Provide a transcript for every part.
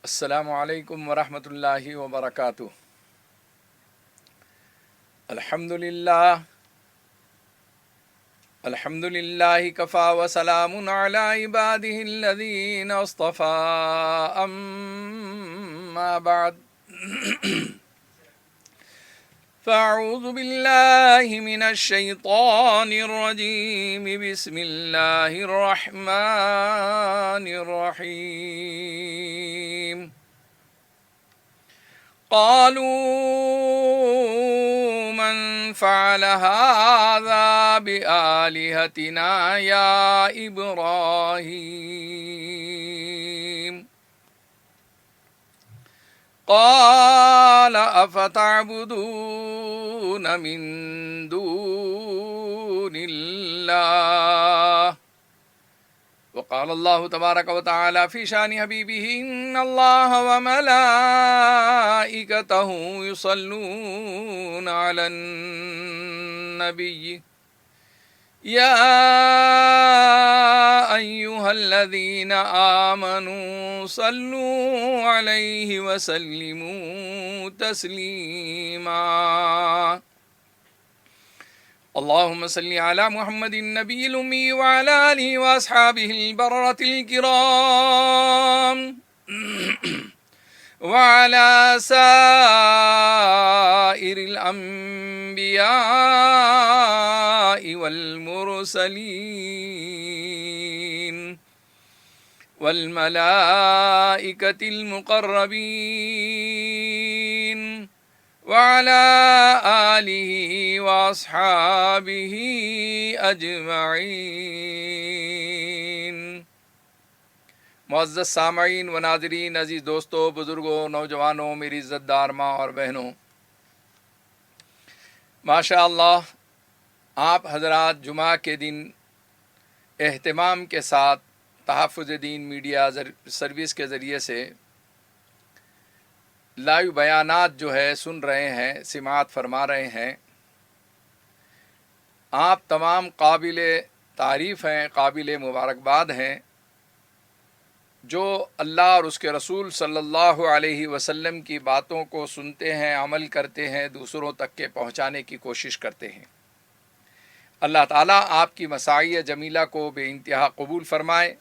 السلام علیکم ورحمۃ اللہ وبرکاتہ۔ الحمد للہ کفا وسلام علی عبادہ الذین اصطفى، اما بعد فاعوذ باللہ من الشیطان الرجیم، بسم اللہ الرحمن الرحیم۔ قالوا من فعل هذا بآلهتنا يا إبراهيم قال أفتعبدون من دون الله وقال الله تبارك وتعالى في شان حبيبه إن الله وملائكته يصلون على النبي يا أيها الذين آمنوا صلوا عليه وسلموا تسليما اللهم صل على محمد النبي الأمي وعلى آله وأصحابه البررة الكرام وعلى سائر الأنبياء والمرسلين والملائكة المقربين وعلى آلہ واصحابہ اجمعین۔ معزز سامعین و ناظرین، عزیز دوستو، بزرگوں، نوجوانوں، میری عزت دار ماں اور بہنوں، ماشاء اللہ آپ حضرات جمعہ کے دن اہتمام کے ساتھ تحفظ دین میڈیا سروس کے ذریعے سے لائیو بیانات جو ہے سن رہے ہیں، سماعت فرما رہے ہیں۔ آپ تمام قابل تعریف ہیں، قابل مبارکباد ہیں، جو اللہ اور اس کے رسول صلی اللہ علیہ وسلم کی باتوں کو سنتے ہیں، عمل کرتے ہیں، دوسروں تک کے پہنچانے کی کوشش کرتے ہیں۔ اللہ تعالیٰ آپ کی مساعی جمیلہ کو بے انتہا قبول فرمائے،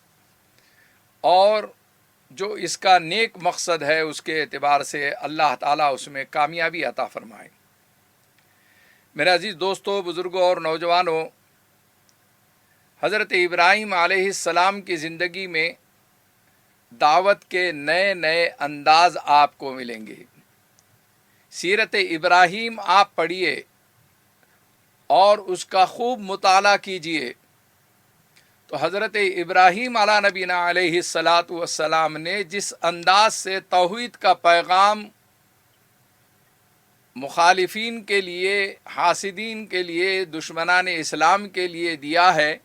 اور جو اس کا نیک مقصد ہے اس کے اعتبار سے اللہ تعالیٰ اس میں کامیابی عطا فرمائے۔ میرے عزیز دوستو، بزرگوں اور نوجوانوں، حضرت ابراہیم علیہ السلام کی زندگی میں دعوت کے نئے نئے انداز آپ کو ملیں گے۔ سیرت ابراہیم آپ پڑھیے اور اس کا خوب مطالعہ کیجیے تو حضرت ابراہیم علیہ نبینا علیہ السلام نے جس انداز سے توحید کا پیغام مخالفین کے لیے، حاسدین کے لیے، دشمنان اسلام کے لیے دیا ہے،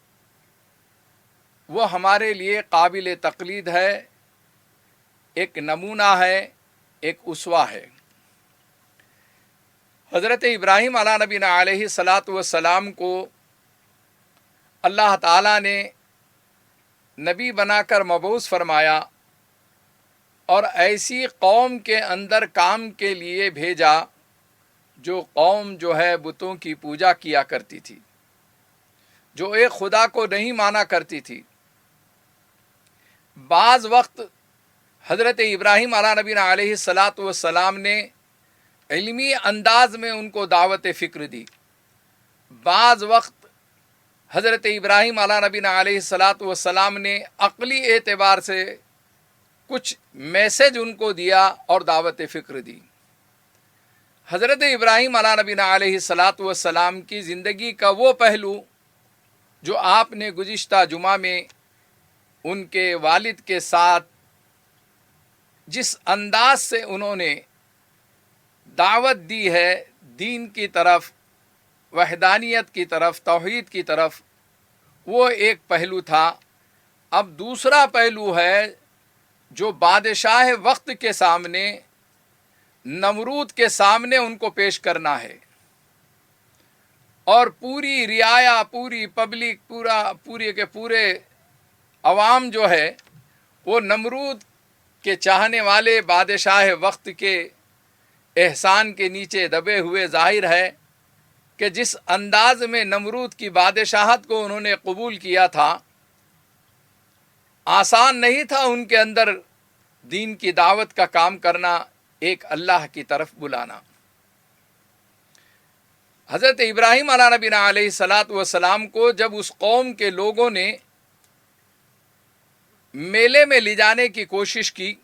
وہ ہمارے لیے قابل تقلید ہے، ایک نمونہ ہے، ایک اسوہ ہے۔ حضرت ابراہیم علیہ نبینا علیہ السلام کو اللہ تعالیٰ نے نبی بنا کر مبعوث فرمایا اور ایسی قوم کے اندر کام کے لیے بھیجا جو قوم جو ہے بتوں کی پوجا کیا کرتی تھی، جو ایک خدا کو نہیں مانا کرتی تھی۔ بعض وقت حضرت ابراہیم علیہ نبینا علیہ السلام نے علمی انداز میں ان کو دعوت فکر دی، بعض وقت حضرت ابراہیم علیہ نبینا علیہ السلام نے عقلی اعتبار سے کچھ میسج ان کو دیا اور دعوت فکر دی۔ حضرت ابراہیم علیہ نبینا علیہ السلام کی زندگی کا وہ پہلو جو آپ نے گزشتہ جمعہ میں ان کے والد کے ساتھ جس انداز سے انہوں نے دعوت دی ہے دین کی طرف، وحدانیت کی طرف، توحید کی طرف، وہ ایک پہلو تھا۔ اب دوسرا پہلو ہے جو بادشاہ وقت کے سامنے، نمرود کے سامنے ان کو پیش کرنا ہے، اور پوری رعایا، پوری پبلک، پورے کے پورے عوام جو ہے وہ نمرود کے چاہنے والے بادشاہ وقت کے احسان کے نیچے دبے ہوئے ظاہر ہے کہ جس انداز میں نمرود کی بادشاہت کو انہوں نے قبول کیا تھا، آسان نہیں تھا ان کے اندر دین کی دعوت کا کام کرنا، ایک اللہ کی طرف بلانا۔ حضرت ابراہیم علیہ نبینا علیہ الصلاۃ والسلام کو جب اس قوم کے لوگوں نے میلے میں لے جانے کی کوشش کی،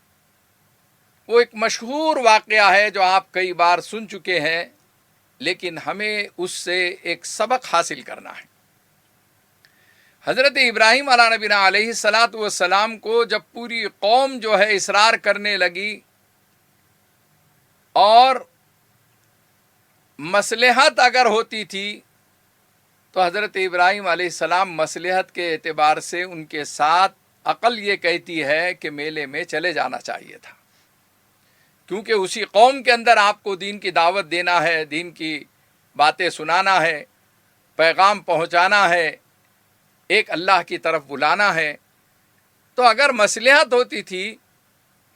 وہ ایک مشہور واقعہ ہے جو آپ کئی بار سن چکے ہیں، لیکن ہمیں اس سے ایک سبق حاصل کرنا ہے۔ حضرت ابراہیم علیہ نبینا علیہ الصلاۃ والسلام کو جب پوری قوم جو ہے اصرار کرنے لگی اور مصلحت اگر ہوتی تھی تو حضرت ابراہیم علیہ السلام مصلحت کے اعتبار سے ان کے ساتھ عقل یہ کہتی ہے کہ میلے میں چلے جانا چاہیے تھا، کیونکہ اسی قوم کے اندر آپ کو دین کی دعوت دینا ہے، دین کی باتیں سنانا ہے، پیغام پہنچانا ہے، ایک اللہ کی طرف بلانا ہے۔ تو اگر مصلحت ہوتی تھی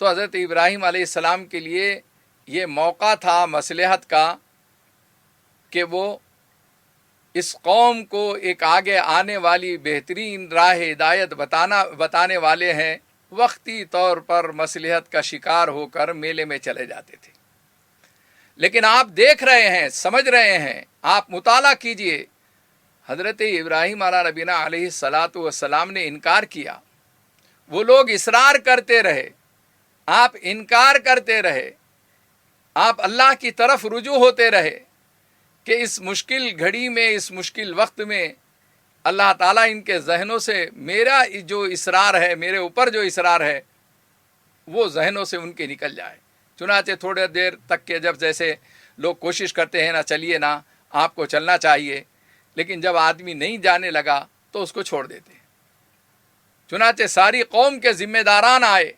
تو حضرت ابراہیم علیہ السلام کے لیے یہ موقع تھا مصلحت کا کہ وہ اس قوم کو ایک آگے آنے والی بہترین راہ ہدایت بتانے والے ہیں، وقتی طور پر مصلحت کا شکار ہو کر میلے میں چلے جاتے تھے۔ لیکن آپ دیکھ رہے ہیں، سمجھ رہے ہیں، آپ مطالعہ کیجئے، حضرت ابراہیم علیہ نبینا علیہ الصلاۃ والسلام نے انکار کیا، وہ لوگ اصرار کرتے رہے، آپ انکار کرتے رہے، آپ اللہ کی طرف رجوع ہوتے رہے کہ اس مشکل گھڑی میں، اس مشکل وقت میں اللہ تعالیٰ ان کے ذہنوں سے میرا جو اصرار ہے، میرے اوپر جو اصرار ہے، وہ ذہنوں سے ان کے نکل جائے۔ چنانچہ تھوڑے دیر تک کے جب جیسے لوگ کوشش کرتے ہیں نا، چلیے نا، آپ کو چلنا چاہیے، لیکن جب آدمی نہیں جانے لگا تو اس کو چھوڑ دیتے ہیں۔ چنانچہ ساری قوم کے ذمہ داران آئے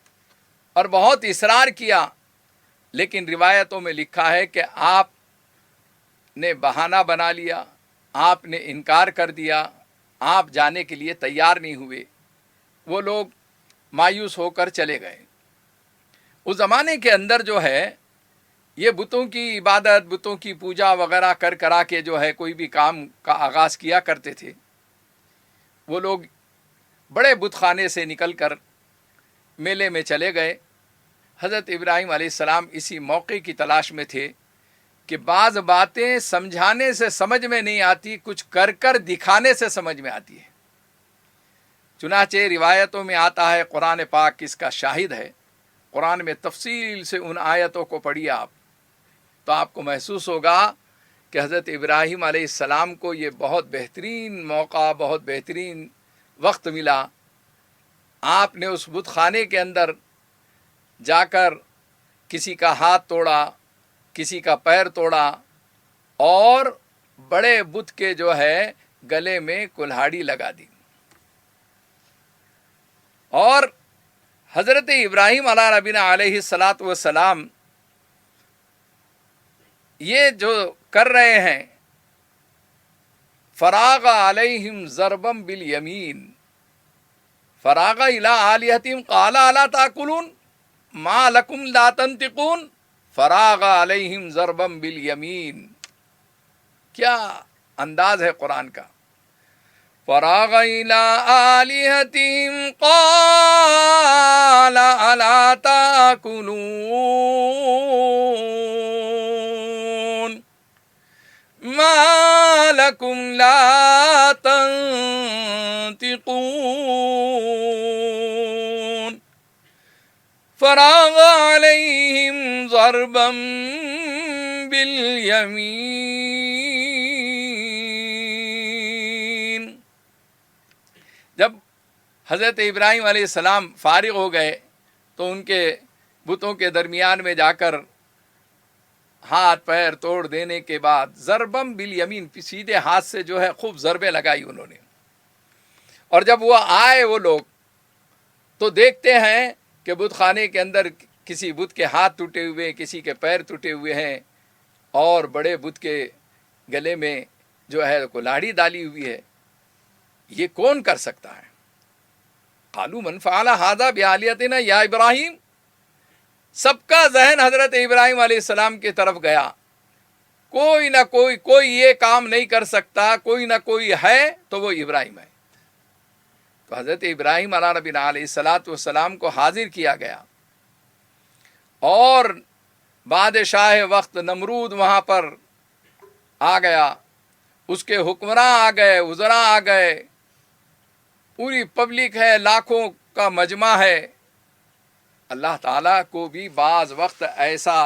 اور بہت اصرار کیا، لیکن روایتوں میں لکھا ہے کہ آپ نے بہانہ بنا لیا، آپ نے انکار کر دیا، آپ جانے کے لیے تیار نہیں ہوئے، وہ لوگ مایوس ہو کر چلے گئے۔ اس زمانے کے اندر جو ہے یہ بتوں کی عبادت، بتوں کی پوجا وغیرہ کرا کے جو ہے کوئی بھی کام کا آغاز کیا کرتے تھے۔ وہ لوگ بڑے بت خانے سے نکل کر میلے میں چلے گئے۔ حضرت ابراہیم علیہ السلام اسی موقع کی تلاش میں تھے کہ بعض باتیں سمجھانے سے سمجھ میں نہیں آتی، کچھ کر کر دکھانے سے سمجھ میں آتی ہے۔ چنانچہ روایتوں میں آتا ہے، قرآن پاک اس کا شاہد ہے، قرآن میں تفصیل سے ان آیتوں کو پڑھیے آپ تو آپ کو محسوس ہوگا کہ حضرت ابراہیم علیہ السلام کو یہ بہت بہترین موقع، بہت بہترین وقت ملا۔ آپ نے اس بت خانے کے اندر جا کر کسی کا ہاتھ توڑا، کسی کا پیر توڑا، اور بڑے بت کے جو ہے گلے میں کلہاڑی لگا دی۔ اور حضرت ابراہیم علیہ نبینا علیہ الصلاۃ والسلام یہ جو کر رہے ہیں، فراغ علیہم ضربم بالیمین، فراغ الی آلہتہم قال الا تاکلون ما لکم لا تنطقون فراغ علیہم ضربم بالیمین۔ کیا انداز ہے قرآن کا! فراغ الی آلہتہم قال الا تاکلون ما لکم لا تنطقون فراغ علیہم ضربا بالیمین۔ جب حضرت ابراہیم علیہ السلام فارغ ہو گئے تو ان کے بتوں کے درمیان میں جا کر ہاتھ پیر توڑ دینے کے بعد ضربم بالیمین، سیدھے ہاتھ سے جو ہے خوب ضربیں لگائی انہوں نے۔ اور جب وہ آئے وہ لوگ تو دیکھتے ہیں کہ بت خانے کے اندر کسی بت کے ہاتھ ٹوٹے ہوئے، کسی کے پیر ٹوٹے ہوئے ہیں، اور بڑے بت کے گلے میں جو ہے کلاڑی ڈالی ہوئی ہے، یہ کون کر سکتا ہے؟ قالوا من فعل هذا بآلهتنا یا ابراہیم، سب کا ذہن حضرت ابراہیم علیہ السلام کی طرف گیا. کوئی نہ کوئی یہ کام نہیں کر سکتا، کوئی نہ کوئی ہے تو وہ ابراہیم ہے. تو حضرت ابراہیم علیہ نبینا علیہ الصلاۃ والسلام کو حاضر کیا گیا، اور بادشاہ وقت نمرود وہاں پر آ گیا، اس کے حکمراں آ گئے، وزراء آ گئے، پوری پبلک ہے، لاکھوں کا مجمع ہے. اللہ تعالیٰ کو بھی بعض وقت ایسا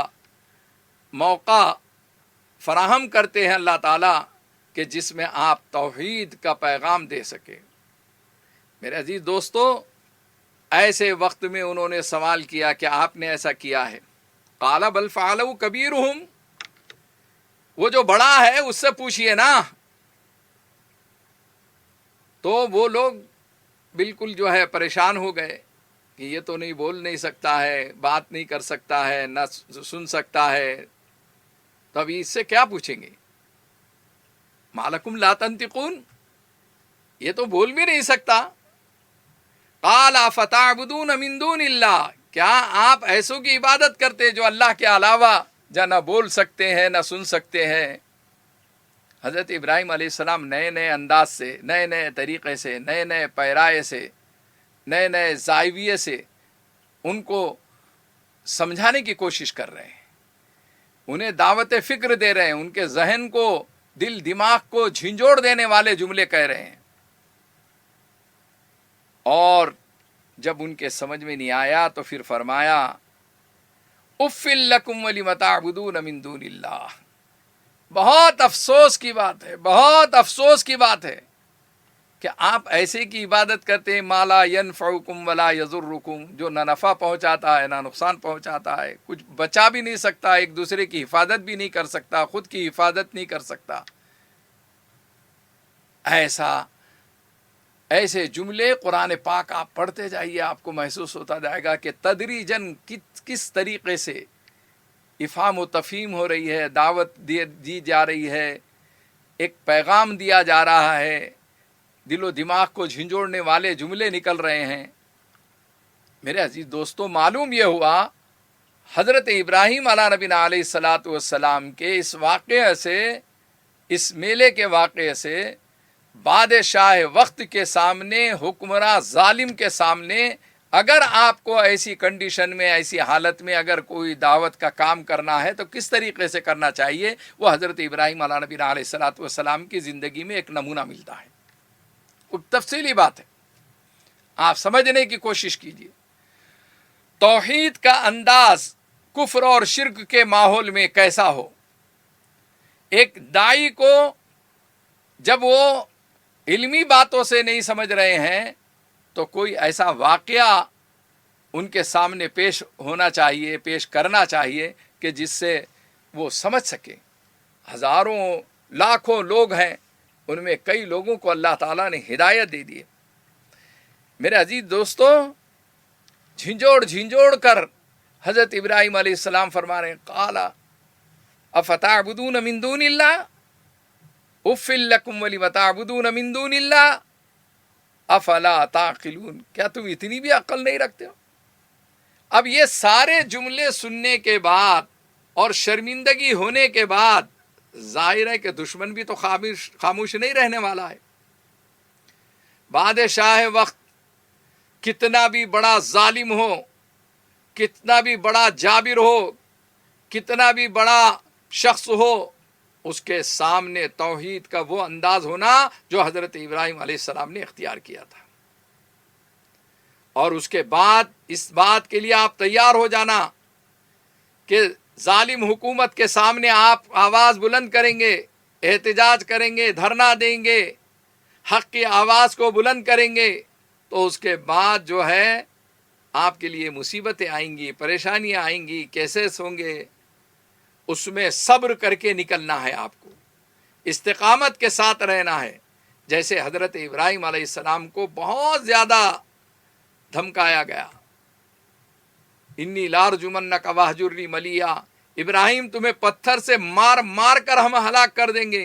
موقع فراہم کرتے ہیں اللہ تعالیٰ کہ جس میں آپ توحید کا پیغام دے سکے. میرے عزیز دوستو، ایسے وقت میں انہوں نے سوال کیا کہ آپ نے ایسا کیا ہے. قال بل فعلوا کبیرہم، وہ جو بڑا ہے اس سے پوچھئے نا. تو وہ لوگ بالکل جو ہے پریشان ہو گئے کہ یہ تو نہیں بول نہیں سکتا ہے، بات نہیں کر سکتا ہے، نہ سن سکتا ہے، تو ابھی اس سے کیا پوچھیں گے؟ ما لکم لا تنطقون، یہ تو بول بھی نہیں سکتا. قال افتعبدون من دون اللہ، کیا آپ ایسوں کی عبادت کرتے جو اللہ کے علاوہ جا نہ بول سکتے ہیں نہ سن سکتے ہیں؟ حضرت ابراہیم علیہ السلام نئے نئے انداز سے، نئے نئے طریقے سے، نئے نئے پیرائے سے، نئے نئے زاویے سے ان کو سمجھانے کی کوشش کر رہے ہیں، انہیں دعوت فکر دے رہے ہیں، ان کے ذہن کو، دل دماغ کو جھنجھوڑ دینے والے جملے کہہ رہے ہیں. اور جب ان کے سمجھ میں نہیں آیا تو پھر فرمایا اف لکم ولم تعبدون من دون اللہ. بہت افسوس کی بات ہے، بہت افسوس کی بات ہے کہ آپ ایسے کی عبادت کرتے ہیں ما لا ینفعکم ولا یضرکم، جو نہ نفع پہنچاتا ہے نہ نقصان پہنچاتا ہے، کچھ بچا بھی نہیں سکتا، ایک دوسرے کی حفاظت بھی نہیں کر سکتا، خود کی حفاظت نہیں کر سکتا. ایسے جملے قرآن پاک آپ پڑھتے جائیے، آپ کو محسوس ہوتا جائے گا کہ تدریجاً کس طریقے سے افہام و تفہیم ہو رہی ہے، دعوت دی جا رہی ہے، ایک پیغام دیا جا رہا ہے، دل و دماغ کو جھنجھوڑنے والے جملے نکل رہے ہیں. میرے عزیز دوستو، معلوم یہ ہوا حضرت ابراہیم علیہ نبینا علیہ الصلاۃ والسلام کے اس واقعے سے، اس میلے کے واقعے سے، بادشاہ وقت کے سامنے، حکمراں ظالم کے سامنے، اگر آپ کو ایسی کنڈیشن میں، ایسی حالت میں اگر کوئی دعوت کا کام کرنا ہے تو کس طریقے سے کرنا چاہیے، وہ حضرت ابراہیم علیہ نبینا علیہ الصلاۃ والسلام کی زندگی میں ایک نمونہ ملتا ہے. وہ تفصیلی بات ہے، آپ سمجھنے کی کوشش کیجیے. توحید کا انداز کفر اور شرک کے ماحول میں کیسا ہو. ایک داعی کو جب وہ علمی باتوں سے نہیں سمجھ رہے ہیں تو کوئی ایسا واقعہ ان کے سامنے پیش ہونا چاہیے، پیش کرنا چاہیے کہ جس سے وہ سمجھ سکے. ہزاروں لاکھوں لوگ ہیں، ان میں کئی لوگوں کو اللہ تعالیٰ نے ہدایت دے دی. میرے عزیز دوستو، جھنجھوڑ کر حضرت ابراہیم علیہ السلام فرما رہے ہیں قال افتعبدون من دون اللہ اف لکم ولم تعبدون من دون اللہ افلا تعقلون، کیا تم اتنی بھی عقل نہیں رکھتے ہو؟ اب یہ سارے جملے سننے کے بعد اور شرمندگی ہونے کے بعد ظاہر ہے کہ دشمن بھی تو خاموش نہیں رہنے والا ہے. بادشاہ وقت کتنا بھی بڑا ظالم ہو، کتنا بھی بڑا جابر ہو، کتنا بھی بڑا شخص ہو، اس کے سامنے توحید کا وہ انداز ہونا جو حضرت ابراہیم علیہ السلام نے اختیار کیا تھا. اور اس کے بعد اس بات کے لیے آپ تیار ہو جانا کہ ظالم حکومت کے سامنے آپ آواز بلند کریں گے، احتجاج کریں گے، دھرنا دیں گے، حق کی آواز کو بلند کریں گے، تو اس کے بعد جو ہے آپ کے لیے مصیبتیں آئیں گی، پریشانیاں آئیں گی، کیسز ہوں گے. اس میں صبر کر کے نکلنا ہے، آپ کو استقامت کے ساتھ رہنا ہے. جیسے حضرت ابراہیم علیہ السلام کو بہت زیادہ دھمکایا گیا، انی لارجمنک واہجرنی ملیا، ابراہیم تمہیں پتھر سے مار کر ہم ہلاک کر دیں گے.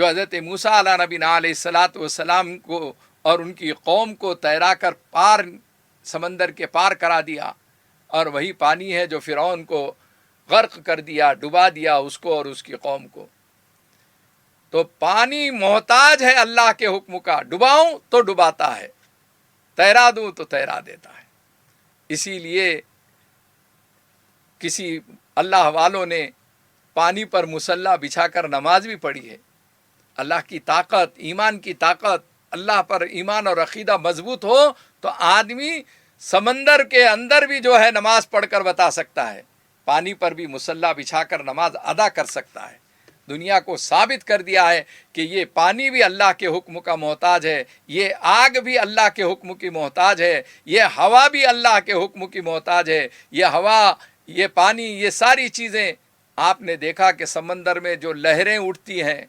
جو حضرت موسیٰ علیہ نبینا علیہ الصلاۃ والسلام کو اور ان کی قوم کو تیرا کر پار سمندر کے پار کرا دیا، اور وہی پانی ہے جو فرعون کو غرق کر دیا، ڈبا دیا اس کو اور اس کی قوم کو۔ تو پانی محتاج ہے اللہ کے حکم کا، ڈباؤں تو ڈباتا ہے، تیرا دوں تو تیرا دیتا ہے۔ اسی لیے کسی اللہ والوں نے پانی پر مصلی بچھا کر نماز بھی پڑھی ہے۔ اللہ کی طاقت، ایمان کی طاقت، اللہ پر ایمان اور عقیدہ مضبوط ہو تو آدمی سمندر کے اندر بھی جو ہے نماز پڑھ کر بتا سکتا ہے، پانی پر بھی مصلی بچھا کر نماز ادا کر سکتا ہے۔ دنیا کو ثابت کر دیا ہے کہ یہ پانی بھی اللہ کے حکم کا محتاج ہے، یہ آگ بھی اللہ کے حکم کی محتاج ہے، یہ ہوا بھی اللہ کے حکم کی محتاج ہے۔ یہ ہوا، یہ پانی، یہ ساری چیزیں، آپ نے دیکھا کہ سمندر میں جو لہریں اٹھتی ہیں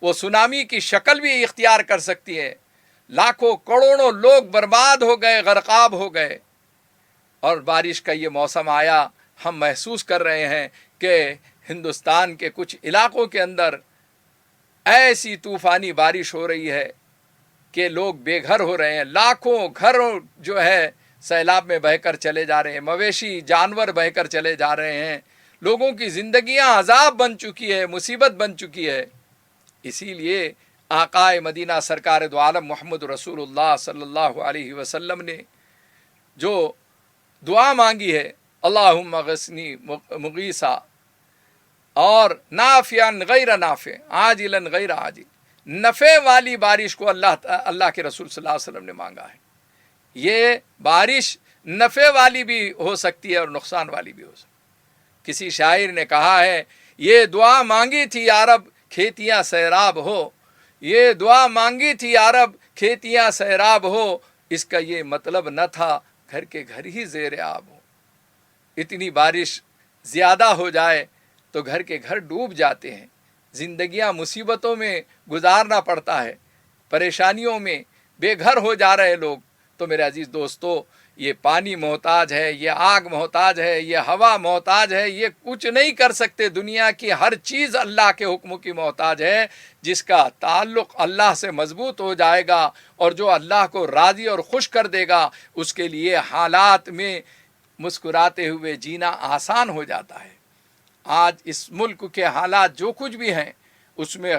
وہ سونامی کی شکل بھی اختیار کر سکتی ہے۔ لاکھوں کروڑوں لوگ برباد ہو گئے، غرقاب ہو گئے، اور بارش کا یہ موسم آیا۔ ہم محسوس کر رہے ہیں کہ ہندوستان کے کچھ علاقوں کے اندر ایسی طوفانی بارش ہو رہی ہے کہ لوگ بے گھر ہو رہے ہیں، لاکھوں گھر جو ہے سیلاب میں بہہ کر چلے جا رہے ہیں، مویشی جانور بہہ کر چلے جا رہے ہیں، لوگوں کی زندگیاں عذاب بن چکی ہے، مصیبت بن چکی ہے۔ اسی لیے آقائے مدینہ سرکار دو عالم محمد رسول اللہ صلی اللہ علیہ وسلم نے جو دعا مانگی ہے، اللہم اغثنی مغیثا، اور نافعا غیر نافع، عاجلا غیر عاجل، نفع والی بارش کو اللہ کے رسول صلی اللہ علیہ وسلم نے مانگا ہے۔ یہ بارش نفع والی بھی ہو سکتی ہے اور نقصان والی بھی ہو سکتی ہے۔ کسی شاعر نے کہا ہے، یہ دعا مانگی تھی یا رب کھیتیاں سیراب ہو، یہ دعا مانگی تھی یا رب کھیتیاں سیراب ہو، اس کا یہ مطلب نہ تھا گھر کے گھر ہی زیر آب ہو۔ اتنی بارش زیادہ ہو جائے تو گھر کے گھر ڈوب جاتے ہیں، زندگیاں مصیبتوں میں گزارنا پڑتا ہے، پریشانیوں میں بے گھر ہو جا رہے لوگ۔ تو میرے عزیز دوستو، یہ پانی محتاج ہے، یہ آگ محتاج ہے، یہ ہوا محتاج ہے، یہ کچھ نہیں کر سکتے۔ دنیا کی ہر چیز اللہ کے حکم کی محتاج ہے۔ جس کا تعلق اللہ سے مضبوط ہو جائے گا اور جو اللہ کو راضی اور خوش کر دے گا، اس کے لیے حالات میں مسکراتے ہوئے جینا آسان ہو جاتا ہے۔ آج اس ملک کے حالات جو کچھ بھی ہیں، اس میں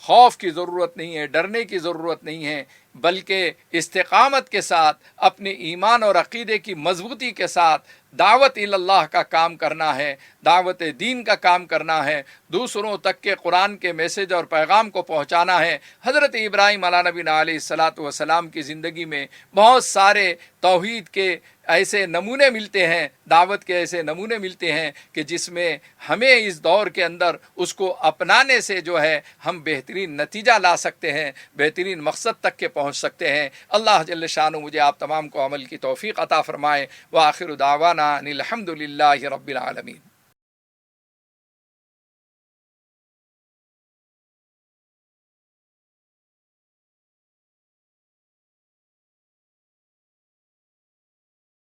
خوف کی ضرورت نہیں ہے، ڈرنے کی ضرورت نہیں ہے، بلکہ استقامت کے ساتھ اپنے ایمان اور عقیدے کی مضبوطی کے ساتھ دعوت اللہ کا کام کرنا ہے، دعوت دین کا کام کرنا ہے، دوسروں تک کے قرآن کے میسیج اور پیغام کو پہنچانا ہے۔ حضرت ابراہیم علیہ نبینا علیہ الصلاۃ والسلام کی زندگی میں بہت سارے توحید کے ایسے نمونے ملتے ہیں، دعوت کے ایسے نمونے ملتے ہیں کہ جس میں ہمیں اس دور کے اندر اس کو اپنانے سے جو ہے ہم بہترین نتیجہ لا سکتے ہیں، بہترین مقصد تک کے پہنچ سکتے ہیں۔ اللہ جل شانہ مجھے آپ تمام کو عمل کی توفیق عطا فرمائے۔ وآخر دعوانا ان الحمد للہ رب العالمین۔